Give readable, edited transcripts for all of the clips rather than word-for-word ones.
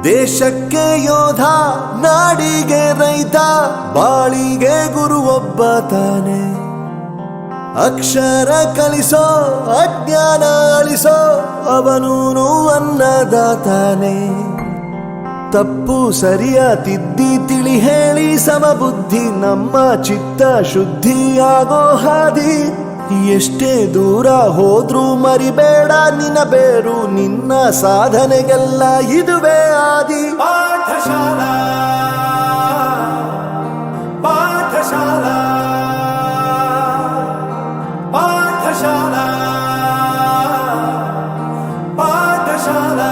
ದೇಶಕ್ಕೆ ಯೋಧ, ನಾಡಿಗೆ ರೈತ, ಬಾಳಿಗೆ ಗುರು ಒಬ್ಬ ತಾನೆ. ಅಕ್ಷರ ಕಲಿಸೋ, ಅಜ್ಞಾನ ಅಳಿಸೋ, ಅವನೂನು ಅನ್ನದಾತಾನೆ. ತಪ್ಪು ಸರಿಯ ತಿದ್ದಿ ತಿಳಿ ಹೇಳಿ ಸಮಬುದ್ಧಿ ನಮ್ಮ ಚಿತ್ತ ಶುದ್ಧಿಯಾಗೋ ಹಾದಿ. ಎಷ್ಟೇ ದೂರ ಹೋದ್ರೂ ಮರಿಬೇಡ ನಿನ್ನ ಬೇರು, ನಿನ್ನ ಸಾಧನೆಗೆಲ್ಲ ಇದುವೇ ಆದಿ. ಪಾಠಶಾಲಾ ಪಾಠಶಾಲಾ ಪಾಠಶಾಲಾ ಪಾಠಶಾಲಾ.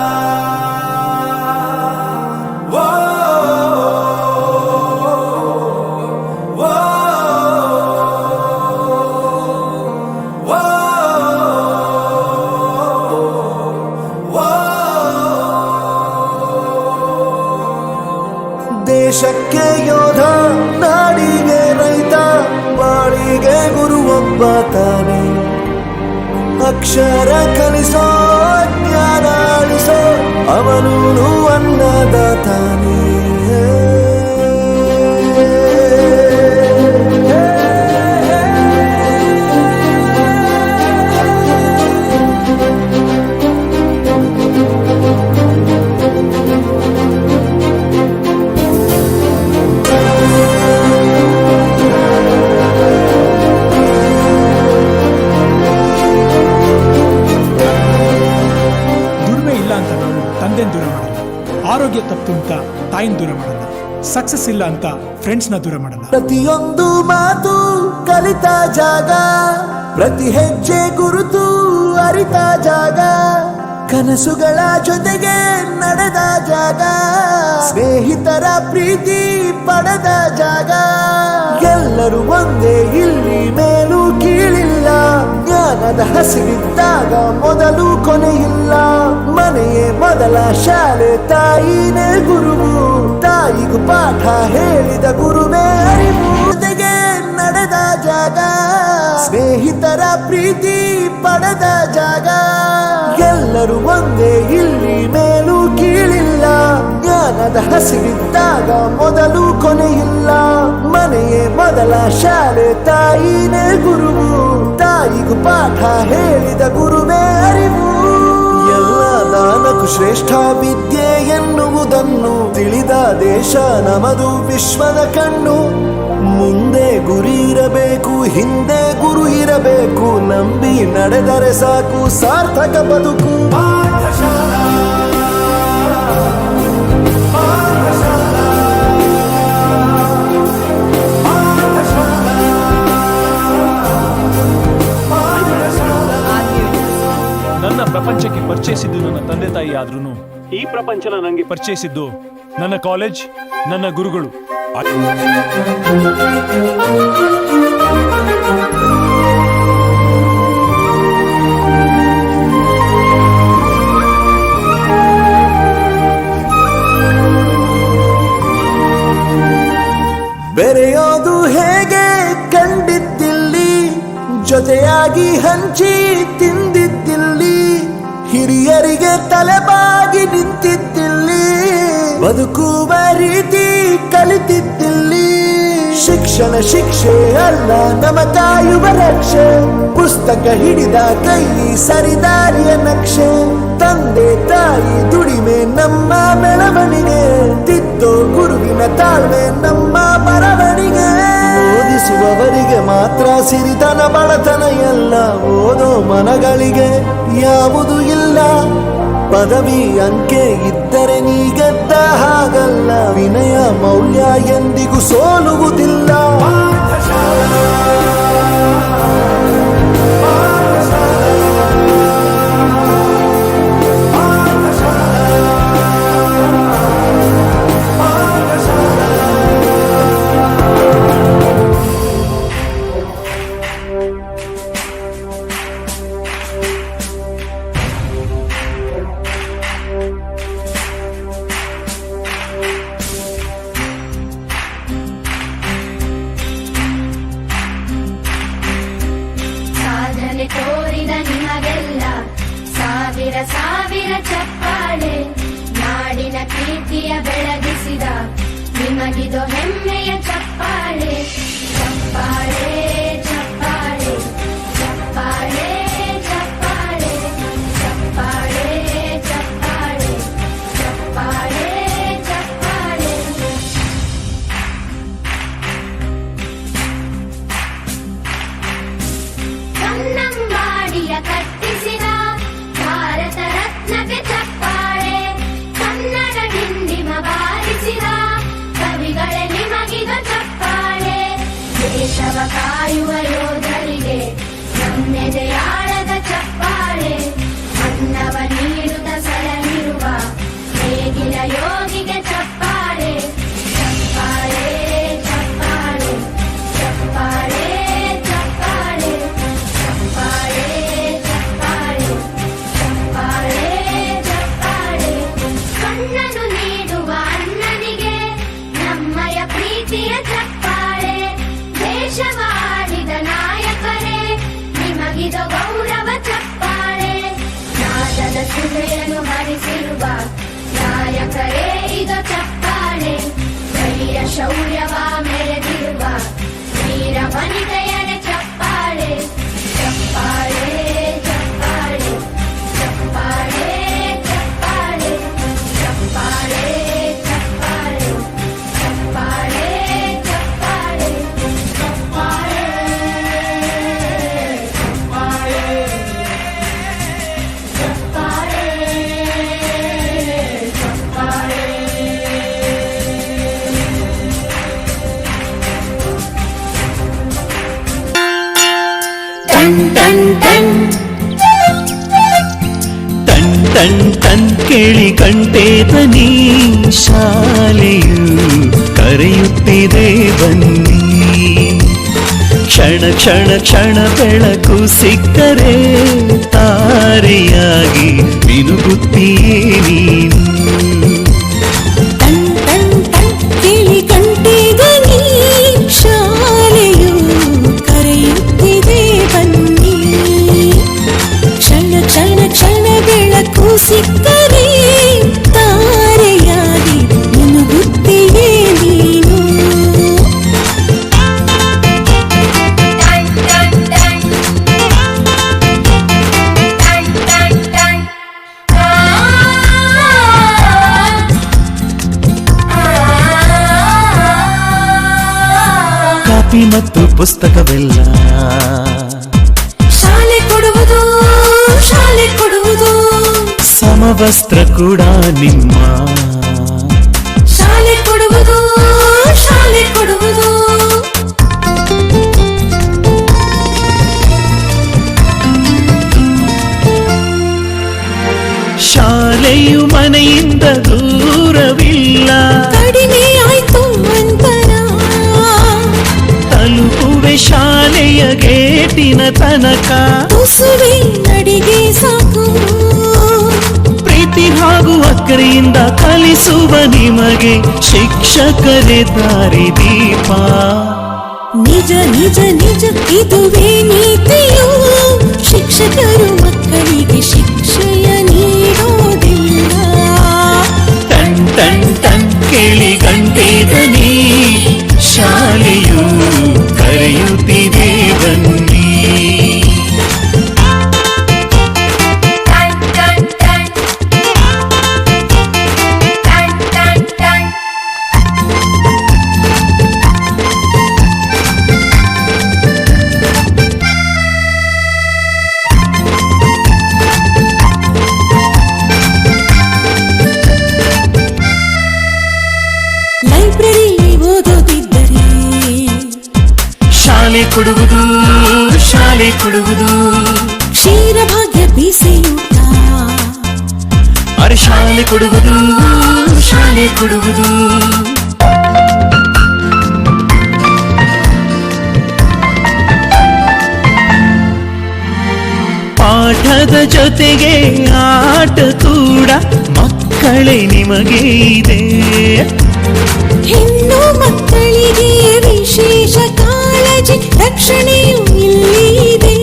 ದೇಶಕ್ಕೆ ಯೋಧ, ನಾಡಿಗೆ ರೈತ, ಬಾಳಿಗೆ ಗುರು ಒಬ್ಬ ತಾನೆ. ಅಕ್ಷರ ಕಲಿಸೋ, ಜ್ಞಾನ ಅಳಿಸೋ, ಅವನೂನು ಅನ್ನದಾತಾನೆ. ದೂರ ಮಾಡಲ್ಲ, ಆರೋಗ್ಯ ತಪ್ಪು ಅಂತ ತಾಯಿನ ದೂರ ಮಾಡಲ್ಲ, ಸಕ್ಸಸ್ ಇಲ್ಲ ಅಂತ ಫ್ರೆಂಡ್ಸ್ ನ ದೂರ ಮಾಡಲ್ಲ. ಪ್ರತಿಯೊಂದು ಮಾತು ಕಲಿತ ಜಾಗ, ಪ್ರತಿ ಹೆಜ್ಜೆ ಗುರುತು ಅರಿತ ಜಾಗ, ಕನಸುಗಳ ಜೊತೆಗೆ ನಡೆದ ಜಾಗ, ಸ್ನೇಹಿತರ ಪ್ರೀತಿ ಪಡೆದ ಜಾಗ. ಎಲ್ಲರೂ ಒಂದೇ, ಇಲ್ಲಿ ಮೇಲೂ ಕೀಳಿಲ್ಲ. ಜ್ಞಾನದ ಹಸಿವಿದ್ದಾಗ ಮೊದಲು ಕೊನೆಯಿಲ್ಲ. ಮನೆಯೇ ಮೊದಲ ಶಾಲೆ, ತಾಯಿನೇ ಗುರುವು. ತಾಯಿಗೂ ಪಾಠ ಹೇಳಿದ ಗುರುವೇ ಅರಿವು. ಜೊತೆಗೆ ನಡೆದ ಜಾಗ, ಸ್ನೇಹಿತರ ಪ್ರೀತಿ ಪಡೆದ ಜಾಗ. ಎಲ್ಲರೂ ಒಂದೇ, ಇಲ್ಲಿ ಮೇಲೂ ಕೀಳಿಲ್ಲ. ಜ್ಞಾನದ ಹಸಿವಿದ್ದಾಗ ಮೊದಲು ಕೊನೆಯಿಲ್ಲ. ಮನೆಯೇ ಮೊದಲ ಶಾಲೆ, ತಾಯಿನೇ ಗುರುವು. ತಾಯಿಗೂ ಪಾಠ ಹೇಳಿದ ಗುರುವೇ ಅರಿವು. ಎಲ್ಲ ದಾನಕ್ಕೂ ಶ್ರೇಷ್ಠ ವಿದ್ಯೆ ಎನ್ನುವುದನ್ನು ತಿಳಿದ ದೇಶ ನಮದು, ವಿಶ್ವದ ಕಣ್ಣು. ಮುಂದೆ ಗುರಿ ಇರಬೇಕು, ಹಿಂದೆ ಗುರು ಇರಬೇಕು. ನಂಬಿ ನಡೆದರೆ ಸಾಕು, ಸಾರ್ಥಕ ಬದುಕು. ನನ್ನ ಪ್ರಪಂಚಕ್ಕೆ ಪರಿಚಯಿಸಿದ್ದು ನನ್ನ ತಂದೆ ತಾಯಿ ಆದ್ರೂ ಈ ಪ್ರಪಂಚನ ನನಗೆ ಪರಿಚಯಿಸಿದ್ದು ನನ್ನ ಕಾಲೇಜ್, ನನ್ನ ಗುರುಗಳು. ಬೆರೆಯೋದು ಹೇಗೆ ಕಂಡಿದ್ದಿಲ್ಲಿ, ಜೊತೆಯಾಗಿ ಹಂಚಿ ತಿಂದಿದ್ದಿಲ್ಲಿ. ಹಿರಿಯರಿಗೆ ತಲೆಬಾಗಿ ನಿಂತಿದ್ದಿಲ್ಲಿ, ಬದುಕುವ ರೀತಿ ಕಲಿತಿದ್ದಿಲ್ಲಿ. ಶಿಕ್ಷಣ ಶಿಕ್ಷೆ ಅಲ್ಲ, ನಮ ಕಾಯುವ ರಕ್ಷೆ. ಪುಸ್ತಕ ಹಿಡಿದ ಕೈ ಸರಿದಾರಿಯ ನಕ್ಷೆ. ತಂದೆ ತಾಯಿ ದುಡಿಮೆ ನಮ್ಮ ಬೆಳವಣಿಗೆ. ತಿದ್ದೋ ಗುರುವಿನ ತಾಳ್ಮೆ ನಮ್ಮ ಬರವಣಿಗೆ. ಓದಿಸುವವರಿಗೆ ಮಾತ್ರ ಸಿರಿತನ ಬಡತನ ಎಲ್ಲ. ಓದೋ ಮನಗಳಿಗೆ ಯಾವುದು ಇಲ್ಲ. ಪದವಿ ಅಂಕೆ ಇದ್ದರೆ ನೀ ಗೆದ್ದ ಹಾಗಲ್ಲ. ವಿನಯ ಮೌಲ್ಯ ಎಂದಿಗೂ ಸೋಲುವುದಿಲ್ಲ. ತೋರಿದ ನಿಮಗೆಲ್ಲ ಸಾವಿರ ಸಾವಿರ ಚಪ್ಪಾಳೆ. ನಾಡಿನ ಕೀರ್ತಿಯ ಬೆಳಗಿಸಿದ ನಿಮಗಿದು ಹೆಮ್ಮೆಯ ಚಪ್ಪಾಳೆ. ಚಪ್ಪಾಳೆ ಚಪ್ಪಾಳೆ ಚಪ್ಪಾಳೆ ಚಪ್ಪಾಳೆ ಚಪ್ಪಾಳೆ ಚಪ್ಪಾಳೆ ಚಪ್ಪಾಳೆ ಚಪ್ಪಾಳೆ. ಕನ್ನಂಬಾಡಿಯ ಕಟ್ಟಿಸಿದ ಭಾರತ ರತ್ನಕ್ಕೆ ಚಪ್ಪಾಳೆ. ಕನ್ನಡ ಡಿಂಡಿಮ ಬಾರಿಸಿದ ಕವಿಗಳೇ ನಿಮಗಿದು ಚಪ್ಪಾಳೆ. ದೇಶವ ಕಾಯುವ ಯೋಧರಿಗೆ ನಮ್ಮೆದೆಯಾಳದ ಚಪ್ಪಾಳೆ. ಅನ್ನವ ನೀಡುತ್ತ ಸಲಹಿರುವ ನೇಗಿಲ ಯೋಗಿಗೆ ಚಪ್ಪಾಳೆ. ಚಪ್ಪಾಳೆ ಚಪ್ಪಾಳೆ ಚಪ್ಪಾಳೆ ಚಪ್ಪಾಳೆ ಚಪ್ಪಾಳೆ ಚಪ್ಪಾಳೆ ಚಪ್ಪಾಳೆ ಚಪ್ಪಾಳೆ. ಕಣ್ಣನು ನೀಡುವ ಅಣ್ಣನಿಗೆ ನಮ್ಮಯ ಪ್ರೀತಿಯ ಚಪ್ಪಾಳೆ. ದೇಶವಾಡಿದ ನಾಯಕರೇ ನಿಮಗಿದು ಗೌರವ ಚಪ್ಪಾಳೆ. ನಾದದ ಸುಧೆಯನ್ನು ಹರಿಸಿರುವ ನಾಯಕರೇ ಇದು ಚಪ್ಪಾಳೆ. ಧೈರ್ಯ ಶೌರ್ಯವ ಮೆರೆದಿರುವ ವೀರ ವನಿತೆಯರೇ ಚಪ್ಪಾಳೆ. ಚಪ್ಪಾಳೆ ಚಪ್ಪಾಳೆ ಚಪ್ಪಾಳೆ ಚಪ್ಪಾಳೆ ಚಪ್ಪಾಳೆ ಚಪ್ಪಾಳೆ ಚಪ್ಪಾಳೆ ಚಪ್ಪಾಳೆ ಚಪ್ಪಾಳೆ ಚಪ್ಪಾಳೆ ಚಪ್ಪಾಳೆ. Ton ton ton ton ton ton ಕೇಳಿ ಕಂಠೆ ಧ್ವನಿ. ಶಾಲೆಯು ಕರೆಯುತ್ತಿದೆ ಬನ್ನಿ. ಕ್ಷಣ ಕ್ಷಣ ಕ್ಷಣ ಬೆಳಕು ಸಿಕ್ಕರೆ ತಾರೆಯಾಗಿ ಮಿನುಗುತ್ತೀಯೇ ನೀನು. ಟನ್ ಟನ್ ಟನ್ ಕೇಳಿ ಗಂಟೆದನಿ ಶಾಲೆಯು ಕರೆಯುತ್ತಿದೆ ಬನ್ನಿ. ಕ್ಷಣ ಕ್ಷಣ ಕ್ಷಣ ಬೆಳಕು ಸಿಕ್ಕರೆ ತಾರೆಯಾಗಿ ಮಿನುಗುತ್ತೀಯೇ ನೀನು. ಕಾಪಿ ಮತ್ತು ಪುಸ್ತಕವೆಲ್ಲ ಶಾಲೆ ಕೊಡುವುದು ಶಾಲೆ ಕೊಡುವುದು, ಸಮವಸ್ತ್ರ ಕೂಡ ನಿಮ್ಮ ಶಾಲೆ ಕೊಡುವುದು ಶಾಲೆ ಕೊಡುವುದು. ಶಾಲೆಯು ಮನೆಯಿಂದ ದೂರವಿಲ್ಲ, ಕಡಿಮೆ ಆಯ್ತು ಅಂತರ, ತಲುಪುವೆ ಶಾಲೆಯ ಗೇಟಿನ ತನಕ. ತುಸುವೆ ನಡಿಗೆ ಸಾಕು, ಪ್ರೀತಿ ಹಾಗೂ ಅಕ್ಕರೆಯಿಂದ ಕಲಿಸುವ ನಿಮಗೆ ಶಿಕ್ಷಕರೇ ದಾರಿ ದೀಪ. ನಿಜ ನಿಜ ನಿಜ ಇದುವೇ ನೀತಿಯು, ಶಿಕ್ಷಕರು ಮಕ್ಕಳಿಗೆ ಶಿಕ್ಷೆಯ ನೀಡೋದಿಲ್ಲ. ಟನ್ ಟನ್ ಟನ್ ಕೇಳಿ ಗಂಟೆ ದನಿ ಶಾಲೆಯು ಕರೆಯುತ್ತಿದೆ ಬನ್ನಿ. ಲೈಬ್ರರಿಯಲ್ಲಿ ಓದೋದಿದ್ದರೆ ಶಾಲೆ ಕೊಡುವುದು ಶಾಲೆ ಕೊಡುವುದು, ಕ್ಷೀರಭಾಗ್ಯ ಬಿಸಿಯೂಟ, ಅರೆ ಶಾಲೆ ಕೊಡುವುದು ಶಾಲೆ ಕೊಡುವುದು. ಪಾಠದ ಜೊತೆಗೆ ಆಟ ಕೂಡ ಮಕ್ಕಳೇ ನಿಮಗೆ ಇದೆ. ಹೆಣ್ಣು ಮಕ್ಕಳಿಗೆ ವಿಶೇಷ ಕಾಳಜಿ ರಕ್ಷಣೆಯೂ ಇಲ್ಲಿದೆ.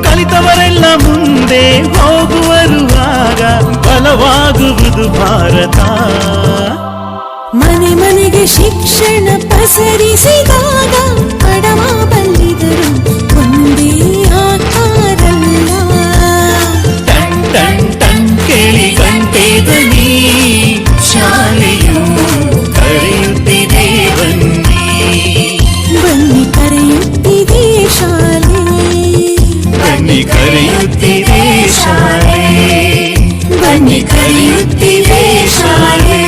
ಕಲಿತವರೆಲ್ಲ ಮುಂದೆ ಹೋಗುವರು, ಆಗ ಬಲವಾಗುವುದು ಭಾರತ. ಮನೆ ಮನೆಗೆ ಶಿಕ್ಷಣ ಪಸರಿಸಿದಾಗ ಬಡವ ಬಲ್ಲಿದರು ಒಂದೇ ಆಕಾರಲ್ಲ. ಟನ್ ಟನ್ ಟನ್ ಕೇಳಿ ಗಂಟೆ ದನಿ ಶಾಲೆಯು ಕರೆಯುತ್ತಿದೆ ಬನ್ನಿ. ಬನ್ನಿ ಕರೆಯುತ್ತಿದೆ ಶಾಲೆ, ಬನ್ನಿ ಕರೆಯುತ್ತಿದೆ ಶಾಲೆ, ಬನ್ನಿ ಕರೆಯುತ್ತಿದೆ ಶಾಲೆ.